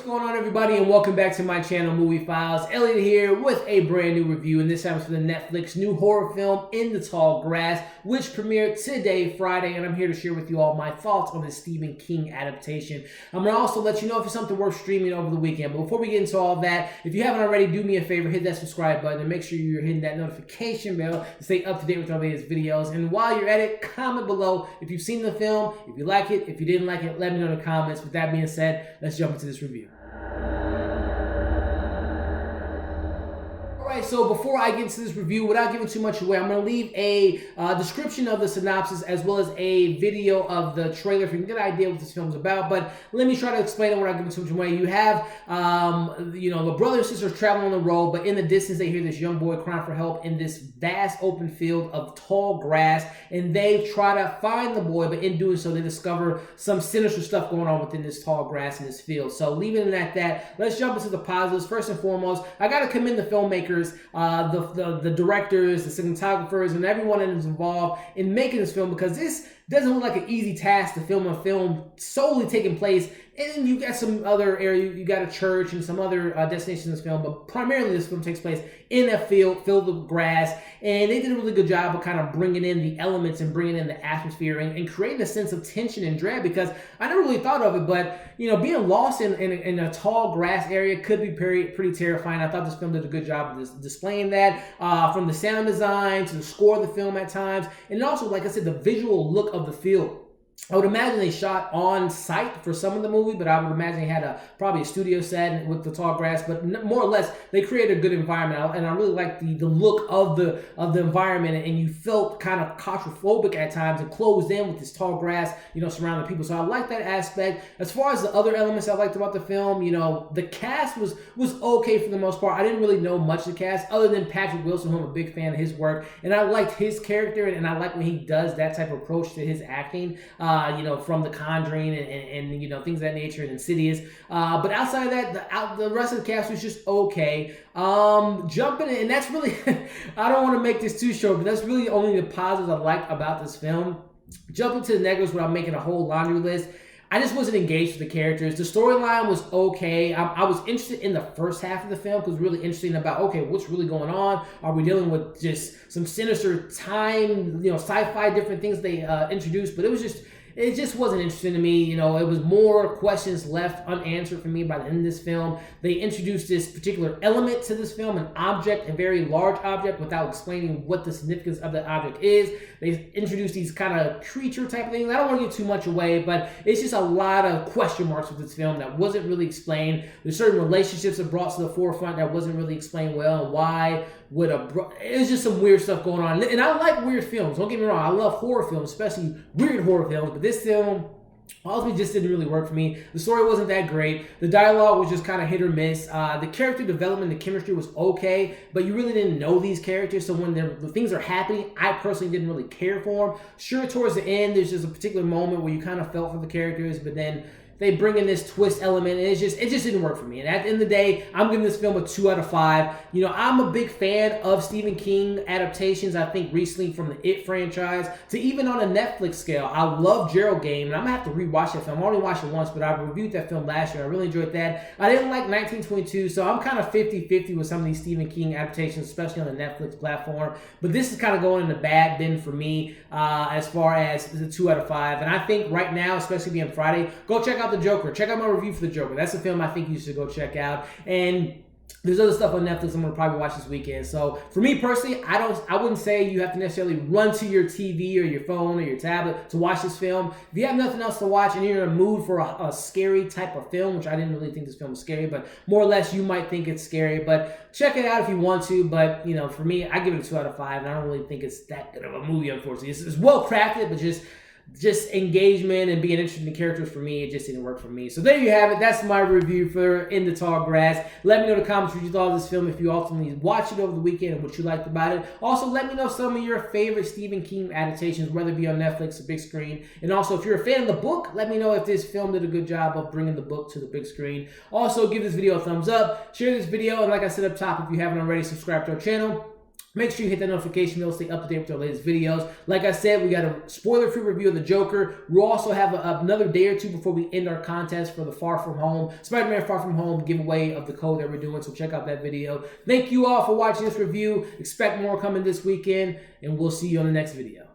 going on, everybody, and welcome back to my channel, Movie Files. Elliot here with a brand new review, and this time it's for the Netflix new horror film, In the Tall Grass, which premiered today, Friday, and I'm here to share with you all my thoughts on this Stephen King adaptation. I'm going to also let you know if it's something worth streaming over the weekend. But before we get into all that, if you haven't already, do me a favor, hit that subscribe button, and make sure you're hitting that notification bell to stay up to date with our latest videos. And while you're at it, comment below if you've seen the film, if you like it, if you didn't like it, let me know in the comments. With that being said, let's jump into this review. Alright, so before I get into this review, without giving too much away, I'm going to leave a description of the synopsis as well as a video of the trailer if you can get an idea what this film is about. But let me try to explain it without giving too much away. You have, the brother and sister traveling on the road, but in the distance they hear this young boy crying for help in this vast open field of tall grass, and they try to find the boy, but in doing so they discover some sinister stuff going on within this tall grass in this field. So leaving it at that, let's jump into the positives. First and foremost, I got to commend the filmmakers, the directors, the cinematographers, and everyone that is involved in making this film, because this doesn't look like an easy task to film a film solely taking place. And you got some other area, you got a church and some other destinations in this film, but primarily this film takes place in a field filled with grass, and they did a really good job of kind of bringing in the elements and bringing in the atmosphere and creating a sense of tension and dread, because I never really thought of it, but being lost in a tall grass area could be pretty terrifying. I thought this film did a good job of displaying that, from the sound design to the score of the film at times, and also, like I said, the visual look of the field. I would imagine they shot on site for some of the movie, but I would imagine they had probably a studio set with the tall grass. But more or less, they created a good environment, and I really like the look of the environment. And you felt kind of claustrophobic at times and closed in with this tall grass, surrounding people. So I like that aspect. As far as the other elements I liked about the film, the cast was okay for the most part. I didn't really know much of the cast other than Patrick Wilson, who I'm a big fan of his work, and I liked his character, and I like when he does that type of approach to his acting. From The Conjuring and things of that nature, and Insidious. But outside of that, the rest of the cast was just okay. Jumping in, and that's really, I don't want to make this too short, but that's really only the positives I like about this film. Jumping to the negatives without making a whole laundry list, I just wasn't engaged with the characters. The storyline was okay. I was interested in the first half of the film because it was really interesting about, okay, what's really going on? Are we dealing with just some sinister time, sci-fi different things they introduced? But it just wasn't interesting to me. It was more questions left unanswered for me by the end of this film. They introduced this particular element to this film, an object, a very large object, without explaining what the significance of that object is. They introduced these kind of creature type of things. I don't want to give too much away, but it's just a lot of question marks with this film that wasn't really explained. There's certain relationships that brought to the forefront that wasn't really explained well, and why would it's just some weird stuff going on. And I like weird films, don't get me wrong. I love horror films, especially weird horror films, but this film ultimately just didn't really work for me. The story wasn't that great. The dialogue was just kind of hit or miss. The character development, the chemistry was okay, but you really didn't know these characters, so when the things are happening, I personally didn't really care for them. Sure, towards the end, there's just a particular moment where you kind of felt for the characters, but then they bring in this twist element, and it just didn't work for me. And at the end of the day, I'm giving this film a 2 out of 5. I'm a big fan of Stephen King adaptations. I think recently from the It franchise to even on a Netflix scale. I love Gerald Game, and I'm gonna have to rewatch that film. I only watched it once, but I reviewed that film last year. I really enjoyed that. I didn't like 1922, so I'm kind of 50-50 with some of these Stephen King adaptations, especially on the Netflix platform. But this is kind of going in the bad bin for me as far as the 2 out of 5. And I think right now, especially being Friday, go check out The Joker. Check out my review for The Joker. That's a film I think you should go check out. And there's other stuff on Netflix I'm gonna probably watch this weekend. So for me personally, I wouldn't say you have to necessarily run to your TV or your phone or your tablet to watch this film. If you have nothing else to watch and you're in a mood for a scary type of film, which I didn't really think this film was scary, but more or less you might think it's scary. But check it out if you want to. But for me, I give it a 2 out of 5, and I don't really think it's that good of a movie, unfortunately. It's well crafted, but just engagement and being interested in the characters, for me, it just didn't work for me. So there you have it. That's my review for In the Tall Grass. Let me know in the comments what you thought of this film, if you ultimately watched it over the weekend, and what you liked about it. Also, let me know some of your favorite Stephen King adaptations, whether it be on Netflix or big screen. And also, if you're a fan of the book, let me know if this film did a good job of bringing the book to the big screen. Also, give this video a thumbs up, share this video, and like I said up top, if you haven't already, subscribe to our channel. Make sure you hit that notification bell to stay up to date with our latest videos. Like I said, we got a spoiler-free review of the Joker. We'll also have another day or two before we end our contest for the Spider-Man Far From Home giveaway of the code that we're doing, so check out that video. Thank you all for watching this review. Expect more coming this weekend, and we'll see you on the next video.